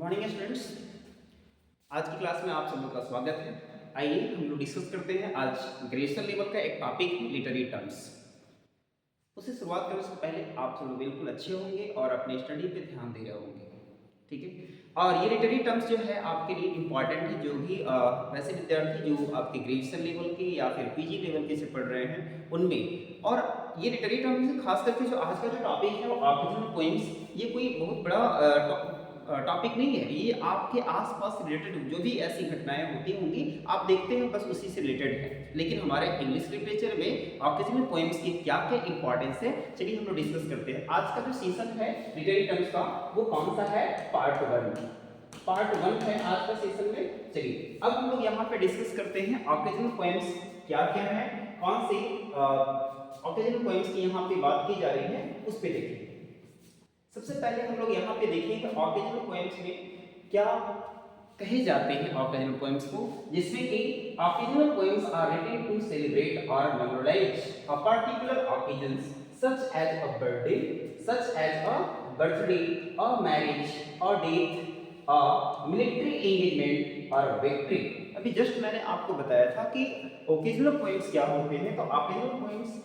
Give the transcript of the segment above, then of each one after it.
Morning students. आज की class में आप सब लोग का स्वागत है। आइए हम लोग डिस्कस करते हैं आज ग्रेजुएशन लेवल का एक टॉपिक है लिटरेरी टर्म्स। उसे शुरुआत करने से पहले आप सब लोग बिल्कुल अच्छे होंगे और अपने स्टडी पे ध्यान दे रहे होंगे, ठीक है। और ये लिटरेरी टर्म्स जो है आपके लिए इम्पॉर्टेंट है, जो भी वैसे विद्यार्थी जो आपके ग्रेजुएशन लेवल के या फिर पीजी लेवल के से पढ़ रहे हैं उनमें। और ये लिटरेरी टर्म्स खास करके जो आज का जो टॉपिक है वो ऑकेजनल पोएम्स, ये कोई बहुत बड़ा टॉपिक नहीं है। ये आपके आसपास रिलेटेड जो भी ऐसी घटनाएं होती होंगी आप देखते हैं बस उसी से रिलेटेड है। लेकिन हमारे इंग्लिश लिटरेचर में ऑकेजनल पोएम्स की क्या क्या इंपॉर्टेंस है, चलिए हम लोग डिस्कस करते हैं। आज का जो सेशन है लिटरेरी टर्म्स का वो कौन सा है, पार्ट 1 है आज का सेशन में। चलिए अब हम लोग यहाँ पे डिस्कस करते हैं ऑकेजनल पोएम्स क्या क्या है, कौन सी ऑकेजनल पोएम्स की यहाँ पे बात की जा रही है उस पे देखिए। सबसे पहले हम लोग यहाँ पे देखेंगे ऑकेजनल पोएम्स में क्या कहे जाते हैं ऑकेजनल पोएम्स को, जिसमें कि occasional poems are written to celebrate और memorise a particular occasions such as a birthday, such as a birthday, a marriage, a death, a military engagement or a victory। अभी जस्ट मैंने आपको बताया था कि ओकेजनल पोएम्स क्या होते हैं। तो ऑकेजनल पोएम्स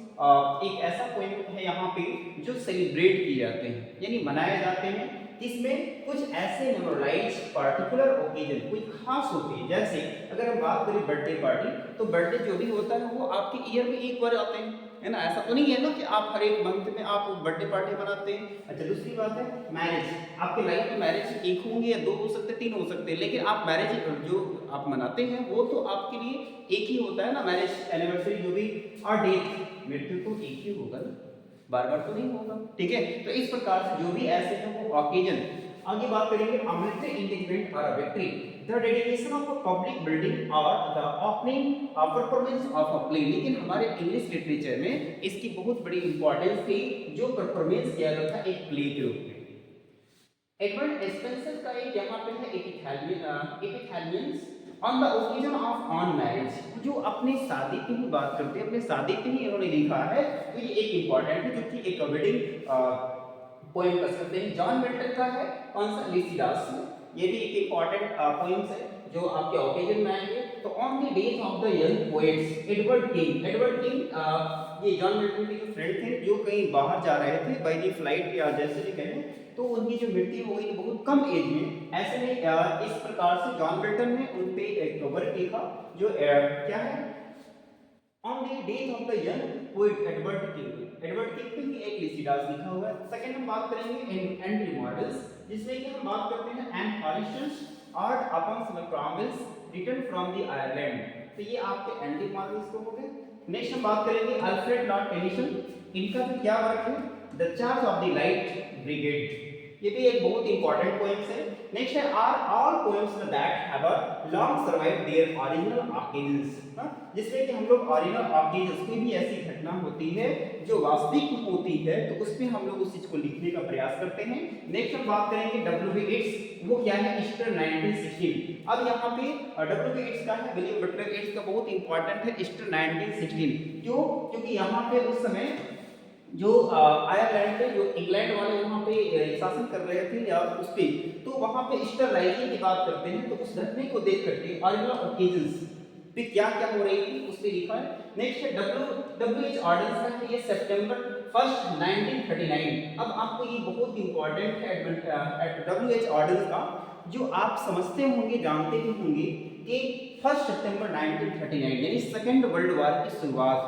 एक ऐसा पोएम है यहाँ पे जो सेलिब्रेट किए जाते हैं यानी मनाए जाते हैं, इसमें कुछ ऐसे मेमोराइज पर्टिकुलर ओकेजन कोई खास होती है। जैसे अगर हम बात करें बर्थडे पार्टी, तो बर्थडे जो भी होता है वो आपके ईयर में एक बार आते हैं, है ना। ऐसा तो नहीं है ना कि आप हर एक मंथ में आप बर्थडे पार्टी मनाते हैं। अच्छा, दूसरी बात है मैरिज। आपके लाइफ में मैरिज एक होंगे या दो हो सकते, तीन हो सकते हैं, लेकिन आप मैरिज जो आप मनाते हैं वो तो आपके लिए एक ही होता है ना, मैरिज एनिवर्सरी जो भी। और डेथ, मृत्यु तो एक ही होगा ना, बार बार तो नहीं होगा, ठीक है। तो इस प्रकार से जो भी ऐसे हैं वो ऑकेजन। आगे बात करेंगे मिलिट्री एंगेजमेंट और victory, the dedication of a public building और the opening performance of a play. लेकिन हमारे इंग्लिश लिटरेचर में इसकी बहुत बड़ी इंपॉर्टेंस थी, जो परफॉर्मेंस किया गया था एक प्ले के रूप में। एडवर्ड स्पेंसर का एक यहाँ पे है epithalamions on the occasion of on marriage, जो अपने शादी की ही बात करते हैं, अपने शादी पे ही इन्होंने लिखा है। तो ये एक इंपॉर्टेंट है जो कि एक वेडिंग पोएम कर सकते हैं। जॉन मिल्टन का है कौन सा, लिसिडास में। ये भी एक इंपॉर्टेंट पोएम्स है जो आपके ओकेजन में आएंगे। तो on the death of the young poets Edward king ये जॉन मिल्टन के जो फ्रेंड थे जो कहीं बाहर जा रहे थे बाई दी फ्लाइट या जैसे भी कहें, तो उनकी जो मृत्यु हो गई बहुत कम एज में। ऐसे में इस प्रकार से जॉन मिल्टन ने उन पे एक वर्क लिखा जो क्या है, on the death of the young poet Edward king पे ही एक लिसिडास लिखा हुआ है। सेकंड हम बात करेंगे एंड्रयू मॉडल्स, जिसमें कि हम बात करते हैं and Horatians art upon some Cromwell's return from the Ireland. तो ये आपके एंड्रयू मॉडल्स को हो गए। नेक्स्ट हम बात करेंगे अल्फ्रेड लॉर्ड टेनिसन, इनका भी क्या वर्क है, the charge of the light brigade. ये भी एक बहुत इंपॉर्टेंट पोएम्स है। नेक्स्ट है are all poems that have long survived their original occasions, जिसमें कि हम लोग ओरिजिनल ऑकेजन्स कोई भी ऐसी घटना होती है जो वास्तविक होती है तो उसमें हम लोग उस चीज को लिखने का प्रयास करते हैं। नेक्स्ट हम बात करेंगे डब्ल्यू बी एट्स, वो क्या है, ईस्टर 1916। अब यहाँ पे डब्ल्यू बी एट्स का है, विलियम बटलर एट्स का बहुत इंपॉर्टेंट है ईस्टर 1916। क्यों, क्योंकि यहाँ पे उस समय जो आयरलैंड पे जो इंग्लैंड वाले वहां पे शासन कर रहे थे या उस पे, तो वहां पे ईस्टर राइजिंग की बात करते हैं। तो उस घटने को देख करके ओरिजिनल ओकेजन्स पे क्या क्या हो रही थी उस पे लिखा है। नेक्स्ट है डब्ल्यूएच ऑर्डिनेंस का है, ये सितंबर 1 1939। अब आपको ये बहुत इंपॉर्टेंट है डब्ल्यूएच ऑर्डिनेंस का, जो आप समझते होंगे जानते भी होंगे कि 1 सितंबर 1939 यानी सेकेंड वर्ल्ड वॉर की शुरुआत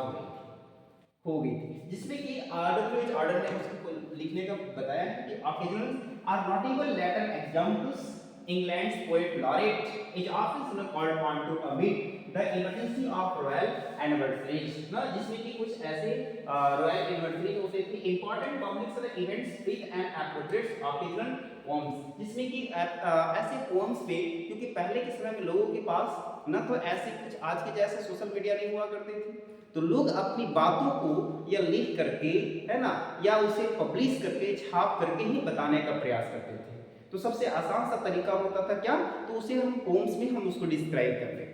हो गई थी, जिसमें कि डब्ल्यूएच ऑर्डर ने उसको लिखने का बताया है कि occasional are notable later examples England's poet laureate is often called on to emit the emergency of royal anniversaries ना, जिसमें कि कुछ ऐसे रॉयल एनिवर्सरी होते थे important public events with an appropriate occasional poems, जिसमें कि ऐसे पोएम्स पे, क्योंकि पहले के समय में लोगों के पास न तो ऐसे कुछ आज के जैसे सोशल मीडिया नहीं हुआ करते थे, तो लोग अपनी बातों को या लिख करके, है ना, या उसे पब्लिश करके छाप करके ही बताने का प्रयास करते थे। तो सबसे आसान सा तरीका होता था क्या, तो उसे हम पोम्स में हम उसको डिस्क्राइब कर लें।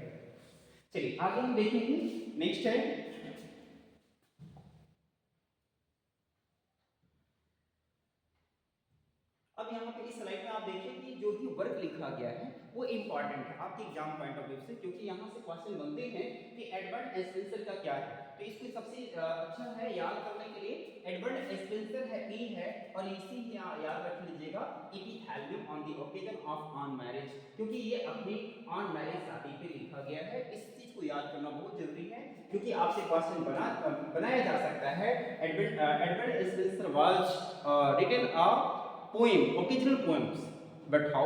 चलिए आगे हम देखेंगे। नेक्स्ट है अब यहाँ पे इस स्लाइड में आप देखिए कि जो भी वर्क लिखा गया है वो इंपॉर्टेंट है आपके एग्जाम पॉइंट ऑफ व्यू से, क्योंकि यहाँ से क्वेश्चन बनते हैं कि एडवर्ड स्पेंसर का क्या है। तो इसको सबसे अच्छा है याद करने के लिए, एडवर्ड स्पेंसर है ई है, और इसी याद रख लीजिएगा epithelium on the occasion of on marriage, क्योंकि ये अपनी ऑन मैरिज शादी पे लिखा गया है। इस चीज को याद करना बहुत जरूरी है, क्योंकि आपसे क्वेश्चन बनाया जा सकता है। Edward Spenser was written a poem, occasional poems, but how,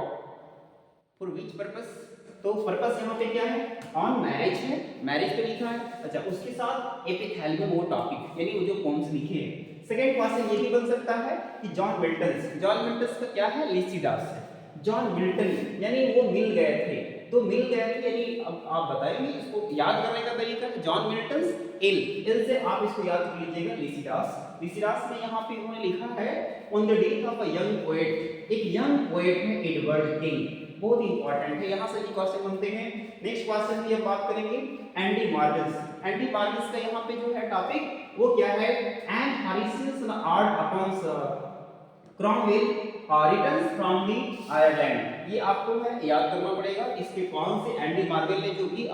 for which purpose? तो पर्पस यहाँ पे क्या है, ऑन मैरिज है, मैरिज पे लिखा है। अच्छा, उसके साथ एपिथेलियम वो टॉपिक यानी वो जो पोएम्स लिखे हैं। सेकंड क्वेश्चन ये भी बन सकता है कि जॉन मिल्टन का क्या है, लिसिडास है। जॉन मिल्टन यानी वो मिल गए थे, तो मिल गए थे यानी अब आप बताएंगे इसको याद करने का तरीका है। जॉन मिल्टन एल से आप इसको याद कर लीजिएगा लिसिडास में यहाँ पे उन्होंने लिखा है on the death of a young poet, एक यंग पोएट है एडवर्ड किंग, बहुत इंपॉर्टेंट है, यहाँ से भी क्वेश्चन बनते हैं। नेक्स्ट क्वेश्चन की हम बात करेंगे एंडी मार्गन्स का यहाँ पे जो है टॉपिक वो क्या है, an Horatians art upon Cromwell returns from the Ireland. ये आपको है याद करना पड़ेगा, इसके कौन से एंडी मार्गल ने जो भी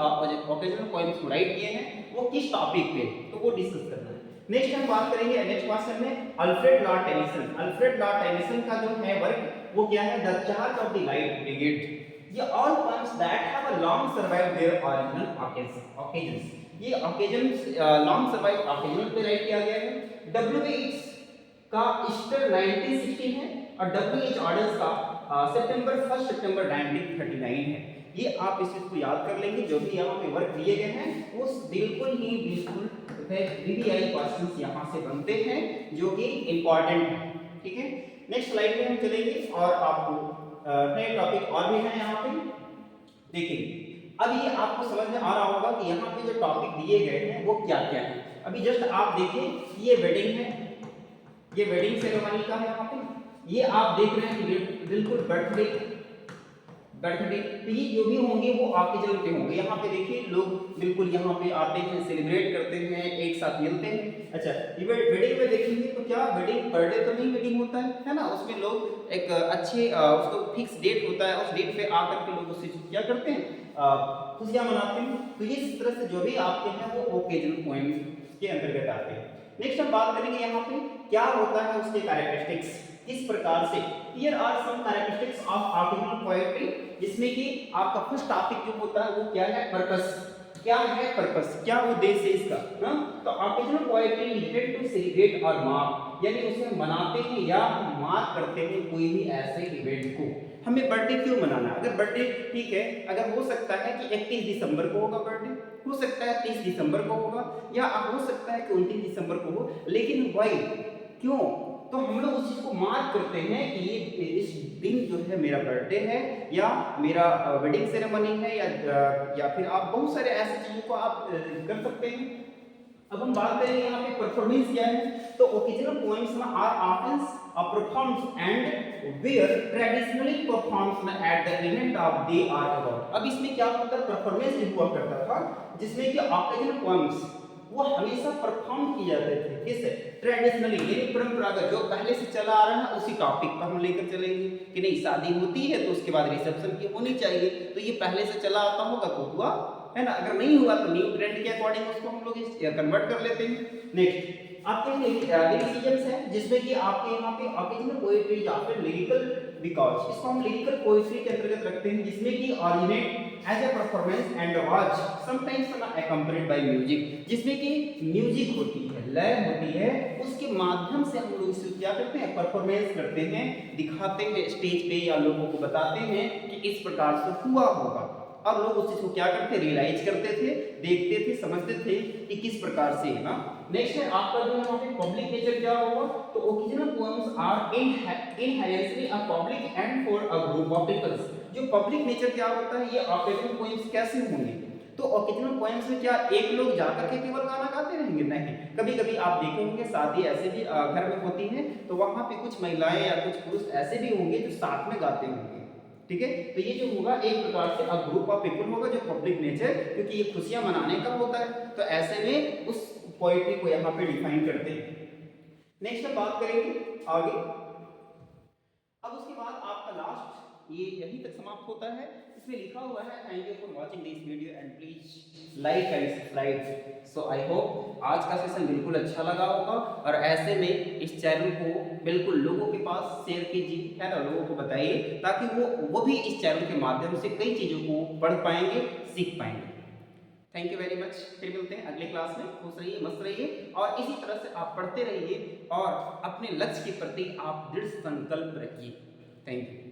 ओकेजनल पोएम्स राइट किए हैं वो किस टॉपिक पे, तो वो डिस्कस करना है। नेक्स्ट हम बात करेंगे नेक्स्ट क्वेश्चन में अल्फ्रेड लॉर्ड टेनिसन का जो है वर्क वो क्या है, the charge of the light brigade. ये all poems that have a long survived their original occasions, ये ओकेजन्स लॉन्ग सर्वाइव ओकेजनल पे राइट किया गया है। डब्ल्यू एच का ईस्टर 1916 है और डब्ल्यू.एच. ऑर्डर्स का सितंबर 1939 है। ये आप इस चीज को याद कर लेंगे, जो भी यहाँ पे वर्क दिए गए हैं वो बिल्कुल वीवीआई क्वेश्चंस यहाँ से बनते हैं जो कि इंपॉर्टेंट है। ठीक है, नेक्स्ट स्लाइड में हम चलेंगे और आपको नए टॉपिक और भी हैं यहाँ पे देखिए। अब ये आपको समझ में आ रहा होगा कि यहाँ पे जो टॉपिक दिए गए हैं वो क्या क्या है। अभी जस्ट आप देखिए ये वेडिंग है, ये वेडिंग सेरेमनी का है यहाँ पे, ये आप देख रहे हैं कि बिल्कुल बर्थडे, तो ये जो भी होंगे वो आपके जगह पे होंगे। यहाँ पे देखिए लोग बिल्कुल यहाँ पे आते हैं, सेलिब्रेट करते हैं, एक साथ मिलते हैं। अच्छा, ये वेडिंग में देखेंगे तो क्या वेडिंग बर्थडे तो नहीं वेडिंग होता है ना, उसमें लोग एक अच्छे उसको फिक्स डेट होता है, उस डेट पे आकर के लोग उससे क्या करते हैं, खुशियाँ मनाते हैं। तो ये इस तरह से जो भी आपके हैं वो ओकेजनल पोएम के अंतर्गत आते हैं। नेक्स्ट हम बात करेंगे यहाँ पे क्या होता है उसके कैरेक्टरिस्टिक्स, किस प्रकार से। Here are some characteristics of occasional poetry, जिसमें कि आपका फर्स्ट टॉपिक जो होता है वो क्या है, पर्पस। क्या है पर्पस, क्या उद्देश्य है इसका ना। तो occasional poetry related to celebrate और मार्क, यानी उसे मनाते हैं या मार्क करते हैं कोई भी ऐसे इवेंट को। हमें बर्थडे क्यों मनाना है, अगर बर्थडे ठीक है, अगर हो सकता है कि 31 दिसंबर को होगा बर्थडे, हो सकता है 30 दिसंबर को होगा, या हो सकता है कि 29 दिसंबर को हो, लेकिन वाई क्यों, तो हम लोग उस चीज को मार्क करते हैं कि ये इस दिन जो है मेरा बर्थडे है या मेरा वेडिंग सेरेमनी है, या फिर आप बहुत सारे ऐसे चीजों को आप कर सकते हैं। अब हम बात करेंगे यहाँ पे परफॉर्मेंस क्या है, तो occasional poems are often performed and were traditionally performed at the event of they are about. अब इसमें क्या होता है, परफॉर्मेंस जो हुआ करता था जिसमें कि ओकेजनल पोएम्स वो हमेशा परफॉर्म किए जाते थे, किस ट्रेडिशनली यानी परंपरागत, जो पहले से चला आ रहा है उसी टॉपिक पर हम लेकर चलेंगे कि नहीं शादी होती है तो उसके बाद रिसेप्शन की होनी चाहिए, तो ये पहले से चला आता होगा तो हुआ है ना, अगर नहीं हुआ तो न्यू ट्रेंड के अकॉर्डिंग उसको हम लोग कन्वर्ट कर लेते हैं। नेक्स्ट आपके लिरिसिज्म्स है, जिसमें कि आपके यहाँ पे ओकेजनल पोएट्री या फिर लिरिकल बिकॉज, इसको हम लिरिकल पोएट्री के अंतर्गत रखते हैं, जिसमें कि originate as a performance and was sometimes accompanied by music, जिसमें कि म्यूजिक होती है, लय होती है, उसके माध्यम से हम लोग इसे क्या करते हैं, परफॉर्मेंस करते हैं, दिखाते हैं स्टेज पे या लोगों को बताते हैं कि इस प्रकार से हुआ होगा, और लोग उस चीज को क्या करते, रियलाइज करते थे, देखते थे, समझते थे कि किस प्रकार से है ना। नेक्स्ट है आपका जो है पे पब्लिक नेचर क्या होगा, तो occasional poems are inherently a public and for a group of peoples. जो पब्लिक नेचर क्या होता है, ये ओकेजनल पोएम्स कैसे होंगे, तो ओकेजनल पोएम्स में क्या एक लोग जाकर के केवल गाना गाते रहेंगे, नहीं, कभी कभी आप देखे होंगे शादी ऐसे भी घर में होती है तो वहां पे कुछ महिलाएं या कुछ पुरुष ऐसे भी होंगे जो साथ में गाते होंगे। ठीक है, तो ये जो होगा एक प्रकार से अ ग्रुप ऑफ पीपल होगा जो पब्लिक नेचर, क्योंकि ये खुशियां मनाने का होता है, तो ऐसे में उस पोएट्री को यहाँ पे डिफाइन करते हैं। नेक्स्ट हम बात करेंगे आगे। अब उसके बाद आपका ये यहीं तक समाप्त होता है। इसमें लिखा हुआ है thank you for watching this video and please like and subscribe. So I hope आज का सेशन बिल्कुल अच्छा लगा होगा और ऐसे में इस चैनल को बिल्कुल लोगों के पास शेयर कीजिए, है ना, लोगों को बताइए ताकि वो भी इस चैनल के माध्यम से कई चीज़ों को पढ़ पाएंगे, सीख पाएंगे। Thank you very much. फिर मिलते हैं अगले क्लास में। खुश रहिए, मस्त रहिए और इसी तरह से आप पढ़ते रहिए और अपने लक्ष्य के प्रति आप दृढ़ संकल्प रखिए। Thank you.